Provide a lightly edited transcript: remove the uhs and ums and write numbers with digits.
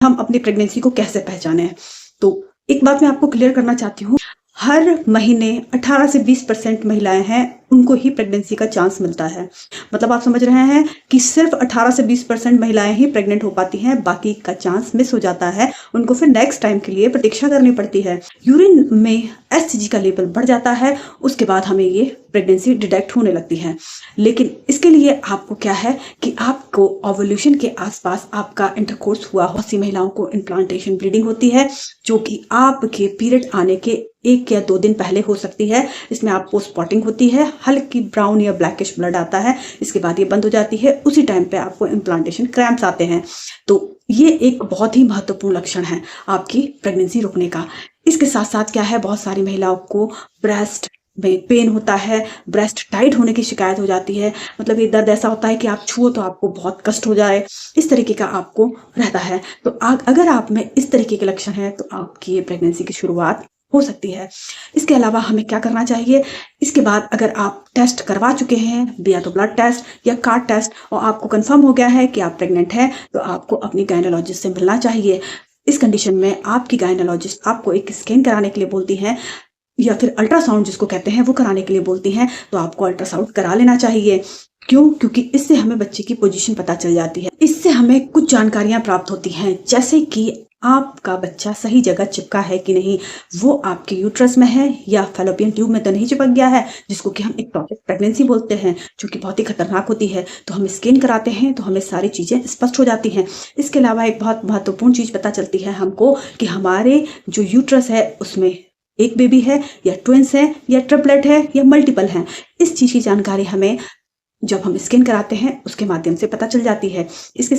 हम अपनी प्रेगनेंसी को कैसे पहचानें। तो एक बात मैं आपको क्लियर करना चाहती हूँ, हर महीने 18 से 20% महिलाएं हैं उनको ही प्रेगनेंसी का चांस मिलता है। मतलब आप समझ रहे हैं कि सिर्फ 18 से 20% महिलाएं ही प्रेग्नेंट हो पाती हैं, बाकी का चांस मिस हो जाता है। उनको फिर नेक्स्ट टाइम के लिए प्रतीक्षा करनी पड़ती है। यूरिन में HCG का लेवल बढ़ जाता है, उसके बाद हमें ये प्रेगनेंसी डिटेक्ट होने लगती है। लेकिन इसके लिए आपको क्या है कि आपको ओवुलेशन के आसपास आपका इंटरकोर्स हुआ, बहुत सी महिलाओं को इम्प्लांटेशन ब्लीडिंग होती है जो कि आपके पीरियड आने के 1 या 2 दिन पहले हो सकती है। इसमें आपको स्पॉटिंग होती है, हल्की ब्राउन या ब्लैकिश ब्लड आता है, इसके बाद ये बंद हो जाती है। उसी टाइम पे आपको इम्प्लांटेशन क्रैम्प्स आते हैं। तो ये एक बहुत ही महत्वपूर्ण लक्षण है आपकी प्रेगनेंसी रुकने का। इसके साथ साथ क्या है, बहुत सारी महिलाओं को ब्रेस्ट में पेन होता है, ब्रेस्ट टाइट होने की शिकायत हो जाती है। मतलब ये दर्द ऐसा होता है कि आप छुओ तो आपको बहुत कष्ट हो जाए, इस तरीके का आपको रहता है। तो अगर आप में इस तरीके के लक्षण हैं तो आपकी ये प्रेगनेंसी की शुरुआत हो सकती है। इसके अलावा हमें क्या करना चाहिए, इसके बाद अगर आप टेस्ट करवा चुके हैं, या तो ब्लड टेस्ट या कार्ड टेस्ट, और आपको कंफर्म हो गया है कि आप प्रेग्नेंट हैं, तो आपको अपनी गायनोलॉजिस्ट से मिलना चाहिए। इस कंडीशन में आपकी गायनोलॉजिस्ट आपको एक स्कैन कराने के लिए बोलती हैं, या फिर अल्ट्रासाउंड जिसको कहते हैं वो कराने के लिए बोलती हैं। तो आपको अल्ट्रासाउंड करा लेना चाहिए। क्यों? क्योंकि इससे हमें बच्चे की पोजीशन पता चल जाती है। इससे हमें कुछ जानकारियां प्राप्त होती हैं, जैसे कि आपका बच्चा सही जगह चिपका है कि नहीं, वो आपके यूट्रस में है या फैलोपियन ट्यूब में तो नहीं चिपक गया है, जिसको कि हम एक्टोपिक प्रेगनेंसी बोलते हैं, जो कि बहुत ही खतरनाक होती है। तो हम स्कैन कराते हैं तो हमें सारी चीज़ें स्पष्ट हो जाती हैं। इसके अलावा एक बहुत महत्वपूर्ण चीज़ पता चलती है हमको कि हमारे जो यूट्रस है उसमें एक बेबी है या ट्विंस है या ट्रिपलेट है या मल्टीपल हैं। इस चीज़ की जानकारी हमें जब हम स्कैन कराते हैं उसके माध्यम से पता चल जाती है। इसके